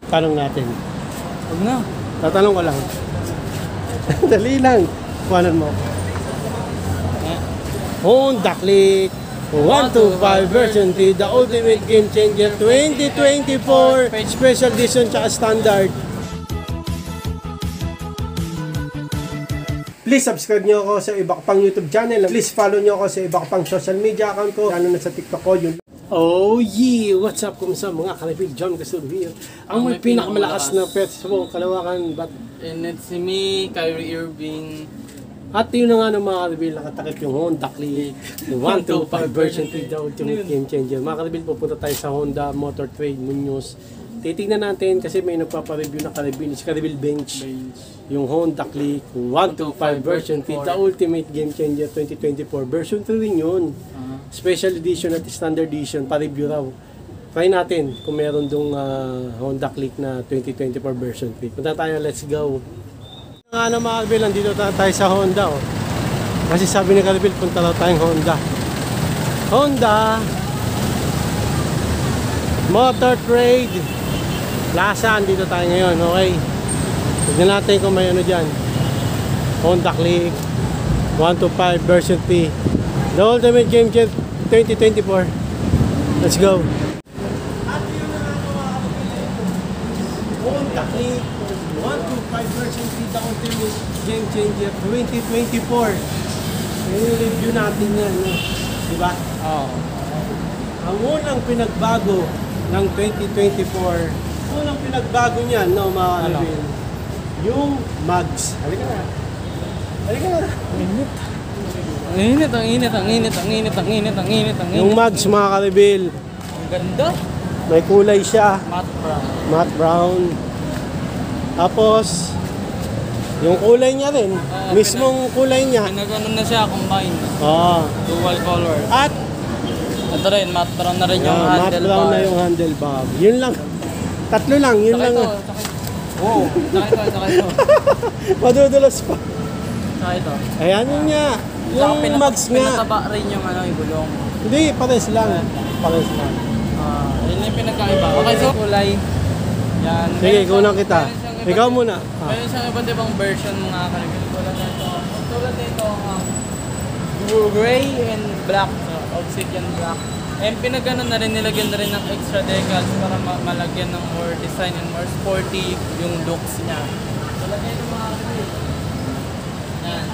Tanong natin. Huwag na. Tatanong ko lang. Dali lang. Kuhanan mo. Honda Click 125 version 3, the ultimate game changer 2024 special edition tsaka standard. Please subscribe nyo ako sa iba ko pang YouTube channel. Please follow nyo ako sa iba ko pang social media account ko. Lalo na sa TikTok ko. Yun. Oh yeah! What's up? Kumusta mga kalipig? John Castro here. Ang may pinakamalakas na pets mo, Kalawakan, but... And it's me, Kyrie Irving. At yun na nga ng mga kalipig, nakatakip yung Honda Click 125 version 3, the ultimate game changer. Mga kalipig, pupunta tayo sa Honda Motor Trade Munoz. Titignan natin kasi may nagpapareview na kalipig, si Kalipig Bench. Yung Honda Click 125 version 3, the ultimate game changer 2024 version 3 rin yun. Special edition at standard edition, pa-review raw. Try natin kung meron dong Honda Click na 2024 version 3. Punta tayo, let's go. Nga na mga Kalipig, nandito tayo sa Honda. Oh. Kasi sabi ni Kalipig, punta raw tayong Honda. Honda Motor Trade Plaza, dito tayo ngayon, okay? Tignan natin kung may ano dyan. Honda Click 125 version 3, the ultimate game changer 2024. Let's go. At yun na nga mga Honda Click 125 version 3, the ultimate game changer 2024. I-review natin yan, no? Diba? Oo. Ang unang pinagbago ng 2024, unang pinagbago niyan, no, mga Kalipig, yung mags. Halika na. Halika na. Ang init, ang init, ang init, ang init, ang init, ang init, ang init. Yung mags, mga Kalipig, Ang ganda. may kulay siya. Matte brown. Matte brown. Tapos, yung kulay niya rin, mismong kulay niya. Pinag-ano na siya, combine. Ah. Dual color. At, Ito rin, matte brown na rin yung matte handlebar. brown na yung handlebar. Yun lang. Tatlo lang, yun Saka lang. ito, saka ito. Wow, saka ito. Madudulas pa. Saka ito. Ayan yun nga. Yung mags nga. Pinataba rin yung yung gulong. Hindi, pares lang. Pares lang. Yun yung pinagkaiba. Okay, so kulay. Yan. Sige, kunan kita. Ikaw muna. Meron siyang iba't ibang version mga Kalipig. Tulad nito, gray and black, obsidian black. And pinagano na rin, nilagyan na rin ng extra decals para malagyan ng more design and more sporty yung looks niya. Tulad nito mga Kalipig. Yan.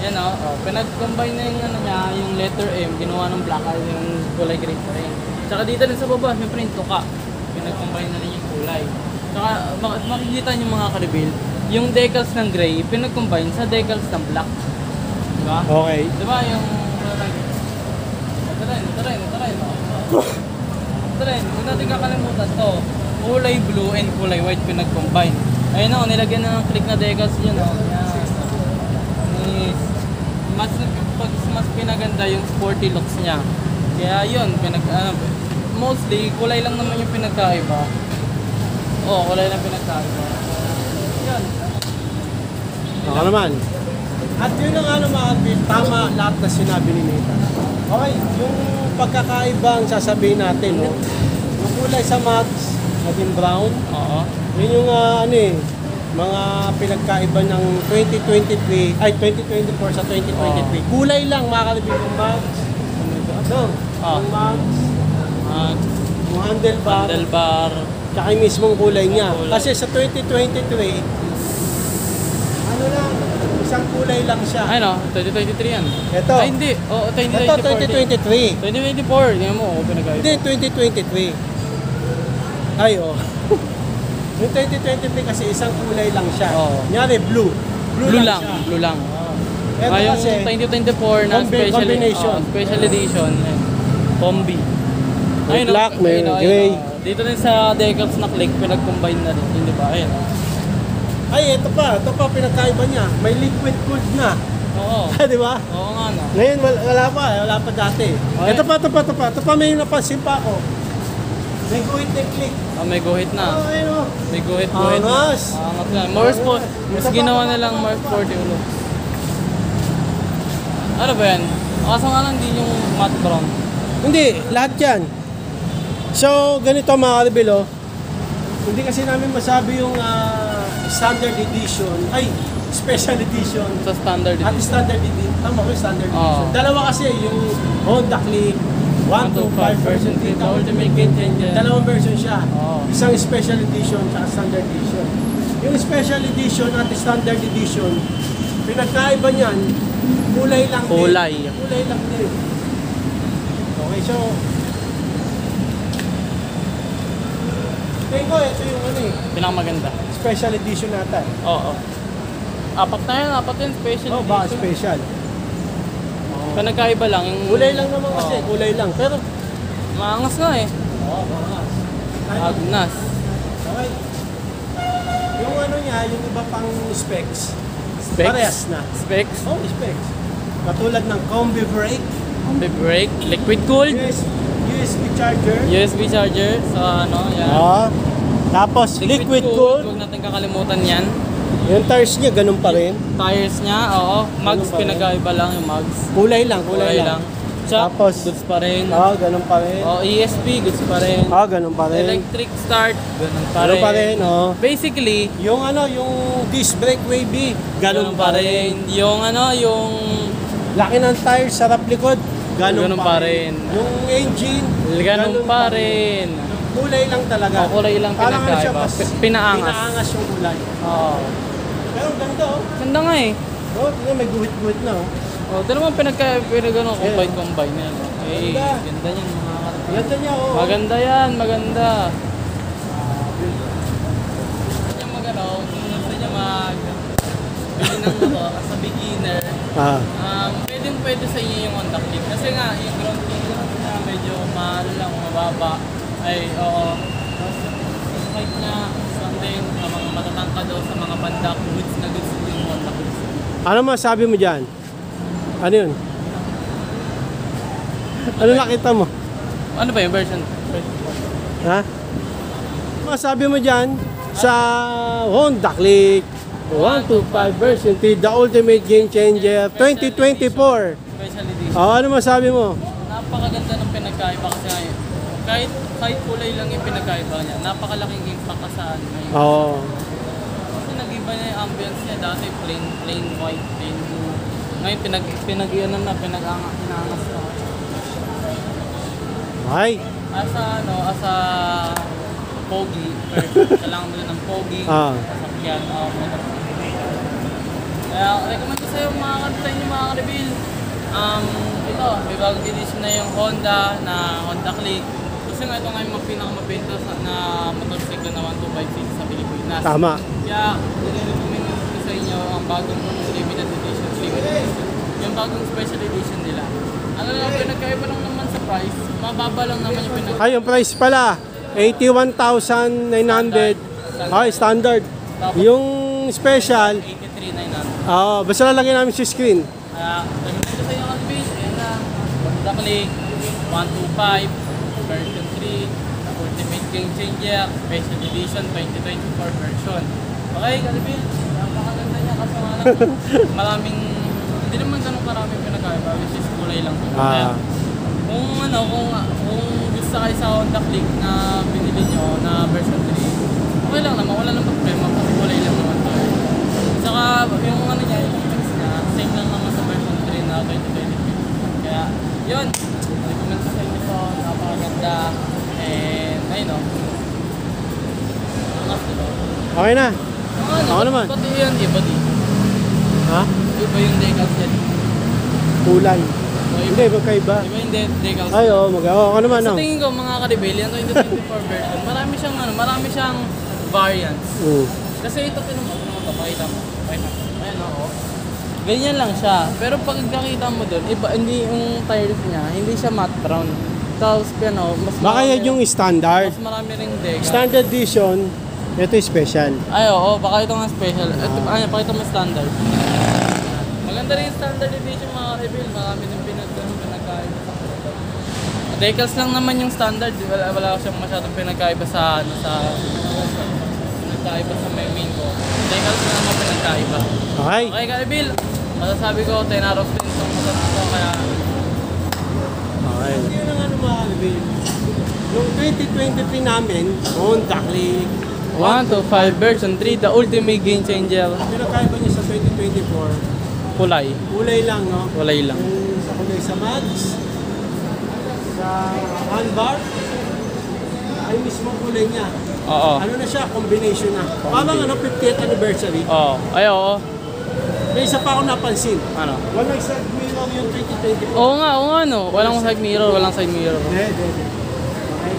Yan pinag-combine na yung niya, yung letter M, ginawa ng black ay yung kulay green pa rin. Tsaka dito rin sa baba, yung print tuka. Pinag-combine na rin yung kulay. Tsaka makikita nyo mga Kalipig, yung decals ng gray, pinag-combine sa decals ng black. Diba? Okay. Diba yung... Ito rin, huwag natin kakalimutan to. Kulay blue and kulay white pinag-combine. Ayun nilagyan na ng click na decals yun mas pinaganda yung sporty looks niya. Kaya yun, mostly kulay lang naman yung pinagkaiba. Kulay lang pinagkaiba. Yun. Ako naman. At yun ang mga Kalipig, tama lahat na sinabi ni Nathan. Okay, yung pagkakaiba ang sasabihin natin, no? Yung kulay sa mags, naging brown. Oo. Yun yung mga pinagkaiba ng 2023, ay 2024 sa 2023. Kulay lang mga Kalipig yung mags. Ito, yung mags, yung handlebar, tsaka yung mismong kulay niya. Kasi sa 2023, ano lang, isang kulay lang siya. Ay 2023 yan. Ito. Ay hindi. Oo, 2024. Ito, 2023. 2024. Ganyan mo, pinagkaiba. Hindi, 2023. Ay, Yung 2023 kasi isang kulay lang siya. Nyari, blue. Blue lang. Blue lang. Ito yung kasi, 2024 na combination. Special edition. Combi. May black, may gray. Dito rin sa decals na click, pinag-combine na rin. Hindi ba? Ayun. Ay, ito pa, pinagkaiba niya. May liquid cooled na. Oo. Di ba? Oo nga no. Ngayon, wala pa dati. Ay. Ito pa, may napansin pa ako. May guhit na click. May guhit na. Ayun May guhit na. Angas. Angat na. More sport. Mas ginawa nilang more sporty ulo. Ano ba yan? Kaso nga lang din yung matte brown. Hindi, lahat yan. So, ganito mga Kalipig, Hindi kasi namin masabi yung standard edition, ay, special edition. Sa standard At edition. standard edition, tama ko standard edition. Oo. Dalawa kasi yung Honda Click 125 version 3, the ultimate game changer. Dalawang version siya. Oo. Isang special edition at standard edition. Yung special edition at standard edition, pinagkaiba niyan, kulay lang Kulay. din. Kulay lang din. Okay, so tingin ko, ito yung ano eh, Pinakamaganda. special edition nata. Oo. Apat na yan, apat yun, special Oh, baka edition. special. Pinagkaiba lang yung... Kulay lang naman kasi, Oo. kulay lang. Pero, Maangas nga eh. bangas. Agnas. Okay. Yung ano niya, yung iba pang specs, Specs. parehas na. Specs. Oh, specs. Katulad ng combi brake, Combi brake. Liquid cooled. USB charger. USB charger. So ano, yan. Ah. Tapos liquid cooled. Huwag natin kakalimutan yan. Yung tires niya ganun pa rin. Tires niya, oo. Mags, pa rin? pinagkaiba lang yung mags. Kulay lang, kulay lang. Shock, Tapos- goods pa rin. Ah, ganun pa rin. ESP, goods pa rin. Ah, ganun pa rin. Electric start, ganun pa Ganun rin. pa rin, oh. Basically, Yung ano, yung disc brake wavy, ganun pa rin. Yung ano, yung Laki ng tires sa rap likod, ganun pa rin. Yung engine, ganun pa rin. Kulay lang talaga. O, kulay lang Parang ano siya, pinagkaiba. mas Pinaangas. Pinaangas yung kulay. Oo. Pero ganda oh. Ganda nga eh. Oh, tingnan, may guhit-guhit na oh. Ito naman pinagano, combine na yan. Eh, Ganda. ganda yan mga karapin. Ganda niya oh. Maganda yan, maganda. Gusto niya mag-ano, kung gusto niya bili ng motor sa beginner, Ah. pwede sa inyo yung Honda Click. Kasi nga, yung ground clearance niya medyo mahal lang, mababa. Ay, oo. Tapos, yung height niya, something, sa mga matatangka daw sa mga bandak, goods na goods yung Honda Click. Ano masabi mo dyan? Ano yun? Ano nakita mo? Ano ba yung version? Ha? Masabi mo dyan sa Honda Click 125 version 3, the ultimate game changer 2024. Special edition. Oh, ano masabi mo? Napakaganda ng pinagkaiba kasi ngayon. Kahit kulay lang yung pinagkaiba niya, napakalaking impact ka sa ano ngayon. Oo. Kasi nag-iba na yung ambience niya. Dati plain white, plain blue. Ngayon pinag-iyanan na, pinag-inangas na. Ay, Asa pogi, kailangan mo ng pogi, sasakyan, motor. Kaya recommend ko sa'yo mga kanita nyo mga ka-reveal. Ito, may bagong edition na yung Honda Click. Kasi nga ito nga yung pinakamabenta na motorcycle na 1256 sa Pilipinas. tama. Kaya, nire-recommend ko sa inyo ang bagong limited edition. Yung bagong special edition nila. Ano lang, pinagkaiba lang naman sa price. Mababa lang naman yung pinag... Ay, yung price pala, 81,900. Ay, standard. Yung special, 83,900. basta lalagyan namin sa screen. Kaya, recommend ko sa inyo ang base. Ayan na. Honda Click 125 version 3 Ultimate Game Changer Special Edition 2024 version. Okay, Kalibin. Napakaganda niya kasi nga lang. Maraming, hindi naman ganun karaming pinagkaiba. Which is kulay lang. Kaya, kung gusto kayo sa Honda Click na binili nyo na version 3, okay lang naman, wala namang problema kasi kulay lang naman to. Saka yung ano niya, yung specs niya, same lang naman sa version 3 na 2023. Kaya, yun, recommend ko sa inyo to, napakaganda. And, ayun o. Angas diba? Okay na. Ako naman. Pati yan, iba di. Ha? Iba yung decals yan. Kulay. O, Hindi, magkaiba. Iba yung decals. Ay, oo, ako naman. Sa No? tingin ko mga ka-rebel, yan 2024 version, marami siyang variants. Kasi ito, tinan mo, pakita mo. Ayan o. Ganyan lang siya. Pero pag kakita mo doon, iba, hindi yung tires niya, hindi siya matte brown. Tapos mas Baka yan yung standard. mas marami ring deca. Standard edition, ito yung special. Ay, oo, baka ito nga special. Ito, pakita mo standard. Maganda rin yung standard edition mga ka-rebel. Marami din pinagkaiba. Decals lang naman yung standard. Wala siyang masyadong pinagkaiba sa pinagkaiba sa main ko. Decals lang naman pinagkaiba. Okay. Okay, ka-rebel. Masasabi ko 10 out of 10 itong motor ko kaya Okay. Yun ang ano mga kalibin. Yung 2023 namin, Honda Click 125 version 3, the ultimate game changer. Pinakaiba niya sa 2024, Kulay. kulay lang, no? Kulay lang. Yung sa kulay sa mags, sa handbar, ay mismo kulay niya. Oo. Ano na siya, combination na. Parang ano, 50th anniversary. Oo. Ay, oo. May isa pa ako napansin. Ano? Walang side mirror yung 2024. Oo nga, no. Walang side mirror, walang side mirror. Hindi. Okay.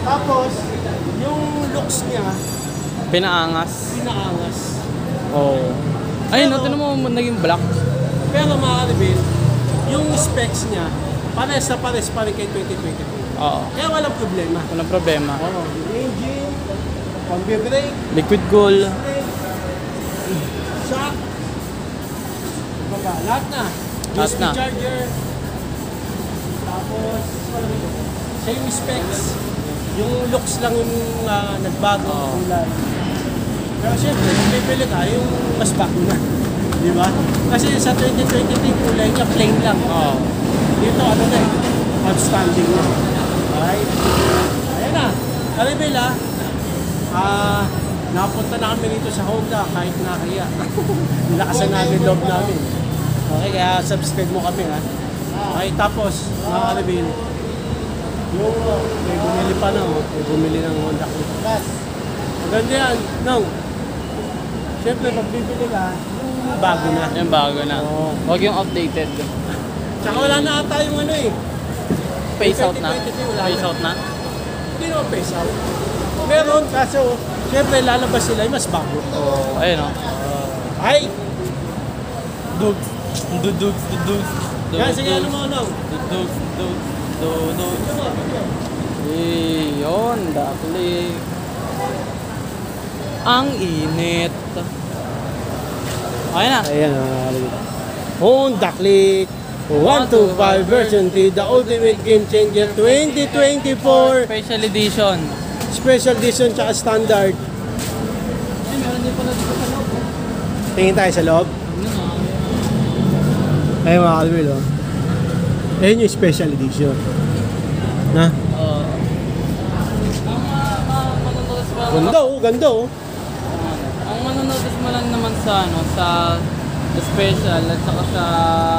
Tapos, yung looks niya, Pinaangas. pinaangas. Oo. Ayun, no, tinan mo, naging black. Pero mga reveal, yung specs niya, pares pa rin kay 2022. Oo. Kaya walang problema. Walang problema. Oo. Yung engine, combi brake, Liquid gold. shock, lahat na. Lahat USB na. charger, tapos same specs. Yung looks lang yung nagbago Oo. kulay. Pero syempre, kung bibili ka, yung mas bago na. Di ba? Kasi sa 2023 kulay niya, plain lang. Oo. Dito, ano na eh, outstanding na. Alright? Ayan na. Karibel napunta na kami dito sa Honda kahit nakaya. Nilakasan namin loob namin. Okay, kaya subscribe mo kami ha. Okay, tapos, mga karibel, yung may bumili pa na, may bumili ng Honda Click. Maganda yan, Nong. Siyempre, pag bibili ka, yung bago na. Yung bago na. Oo. Huwag yung outdated. Tsaka wala na ata yung ano eh. Face out na. 2022 wala Face na. out na. Hindi naman face out. Meron, kaso, siyempre lalabas sila yung mas bago. Oo. Ayun, no. Ay! Dudes. Dudes. Dudes. Kaya sige, ano mo, Nong? Dudes. Eh, yun. Dakli. Ang init. Okay na. Ayan, Honda Click 125 version 3, the ultimate game changer 2024 Special edition. special edition tsaka standard. Ay, meron din pala dito sa loob. Tingin tayo sa loob. Ayun mga kalwil, oh. Ayun yung special edition. Na? Ganda oh. Ang manonotice mo lang naman sa special at saka sa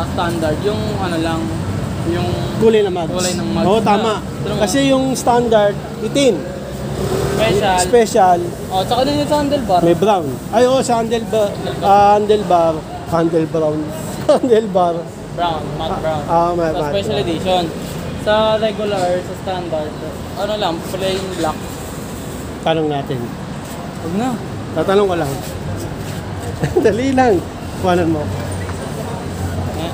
standard, yung ano lang, yung Kulay na mags. Kulay ng mags. Oo, tama. Pero Kasi yung standard, itim. special. Special, Oh, tsaka din yung sa handlebar. may brown. Ay, oo, sa handlebar. Handlebar. Handlebar. Brown, matte brown. Matte Sa special brown. edition. Sa regular, sa standard, ano lang, plain black. Tanong natin. Huwag na. Tatanong ko lang. Dali lang. Kuhanan mo. Eh.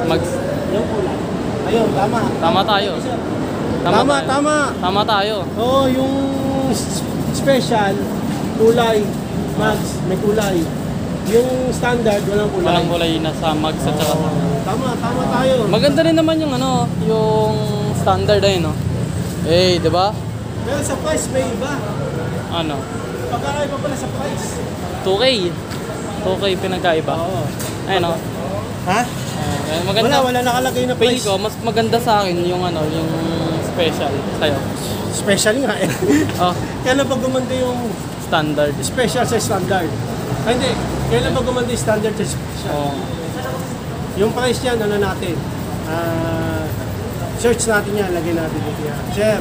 Mags. Yung kulay. Ayun, tama. Tama tayo. Tama, tayo. tama. Tama tayo. Oo, yung special, kulay. Mags, may kulay. Yung standard, walang kulay. Walang kulay na sa mags at saka sa... Tama tayo. Maganda rin naman yung ano, yung standard ay no. Eh, 'di ba? Pero sa price may iba. Ano? Pagkakaiba pala sa price. 2K. 2K pinagkaiba. Oo. Ay no. Ha? Maganda. Wala nakalagay na Feel price. ko mas maganda sa akin yung ano, yung special sa'yo. Special nga eh. Oh, Kailan ba gumanda yung standard. special sa standard? Ay, hindi. Kailan ba gumanda yung standard sa special? Oh. Yung price yan, ano natin? Search natin yan, lagay natin dito yan. Sir.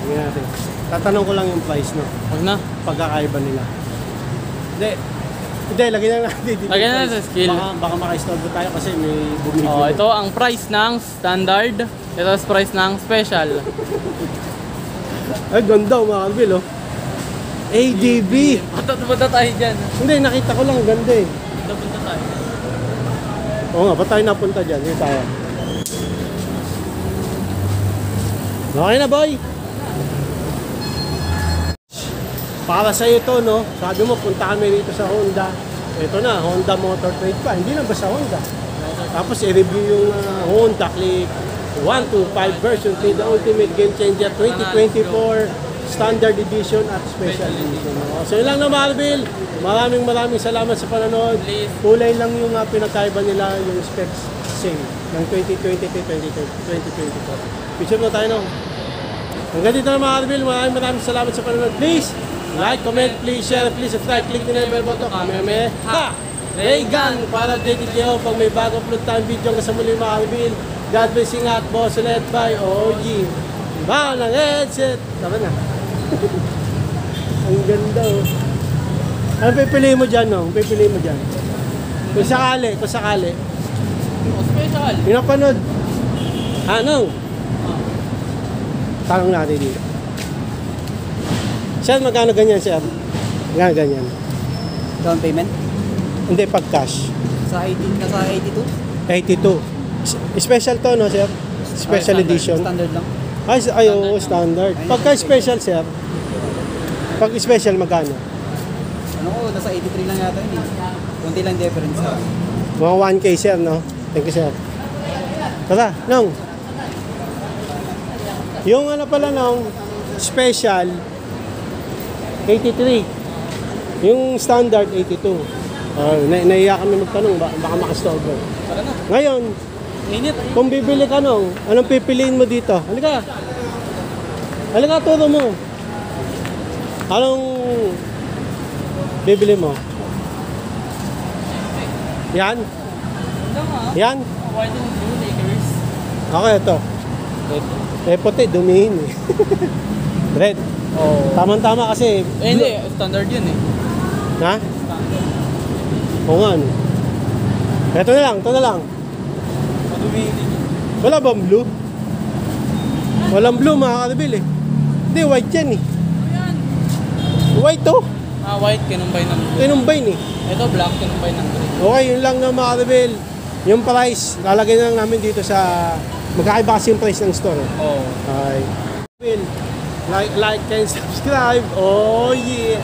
Lagay natin. Tatanong ko lang yung price, no? Wag na. Pagkakaiba nila. Hindi, lagay na natin dito. Lagyan na yung sa price. skill. Baka maka-istorbo tayo kasi may bumibili. Oh, ito ang price ng standard. Ito ang price ng special. Ay, ganda mga kalbil, oh. ADB. Punta tayo dyan. Hindi, nakita ko lang, ganda eh. Punta tayo. Oo nga, ba't tayo napunta dyan? Dito tayo. Okay na, boy. Para sa to, no? Sabi mo, punta kami dito sa Honda. Ito na, Honda Motor Trade pa. Hindi lang basta Honda. Tapos i-review yung Honda Click 125 version 3, the ultimate game changer 2024 standard edition at special edition. So yun lang na, Marvel. Maraming salamat sa panonood. Kulay lang yung pinagkaiba nila, yung specs. sale ng 2023-2024. Picture mo tayo nung. Hanggang dito na mga Arbil, maraming salamat sa panonood. Please, like, comment, please share, please subscribe, click din ang bell button. Kami, ha! Reagan! Para updated kayo pag may bagong upload tayong video hanggang sa muli mga Arbil. God bless you at boss ulit by OG. Ba ng headset! Tama na. Ang ganda oh. Ano pipiliin mo dyan, no? Pipiliin mo dyan. Kung sakali. Oh, special. Yung napanood. Anong? Tanong natin dito. Sir, magkano ganyan, sir? Magkano ganyan? Down payment? Hindi, pag cash. Sa 80, nasa 82? 82. Special to, no, sir? Special edition. Standard lang. Ay, oo, standard. Pagka special, sir. Pag special, magkano? Ano ko, nasa 83 lang yata yun. Kunti lang difference. Mga 1K, sir, no? Thank you, sir. Tara, Nong. Yung ano pala, Nong, special, 83. Yung standard, 82. Naiya kami magtanong, baka makastolver. Tara na. Ngayon, Init. kung bibili ka, Nong, anong pipiliin mo dito? Halika. Halika, turo mo. Anong bibili mo? Yan? Ganda nga. Yan? White and blue, Lakers. Okay, ito. Puti, dumihin eh. Red. Oh. Tama-tama kasi. Eh, hindi. Standard yun eh. Ha? Standard. Oo nga. No. Ito na lang. Madumi din yun. Wala bang blue? Walang blue mga karabil eh. Hindi, white yan eh. Ano yan? White to. Ah, white, kinumbay ng blue. Tinumbay eh. Ito, black, kinumbay ng green. Okay, yun lang na mga karabil. Yung price, lalagay na lang namin dito sa... Magkakaiba kasi yung price ng store. Eh. Oh. Okay. Like and subscribe. Oh yeah.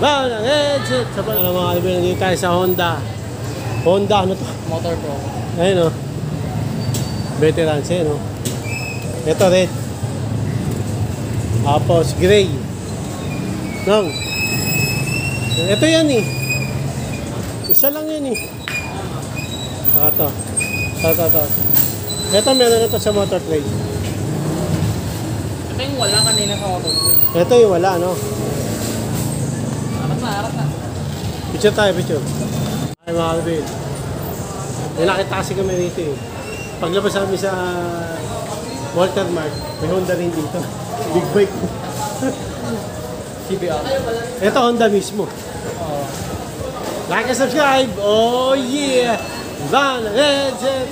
Wow, ng headset. Sa mga karabil, nandito tayo sa Honda. Honda, ano to? Motor Pro. Ayun o. Veterans eh, no? Ito red. Tapos gray. Nang. Ito yan eh. Isa lang yan eh. Ito. Ito meron ito sa motor trade. Ito yung wala kanina sa motor Pro. Ito yung wala, no? Harap na. Picture tayo, picture. Ay mga kabin. May nakita kasi kami rito eh. Paglabas namin sa Walter Mart, may Honda rin dito. Big bike. CBR. Ito Honda mismo. Oh. Like and subscribe! Oh yeah! Van Headset!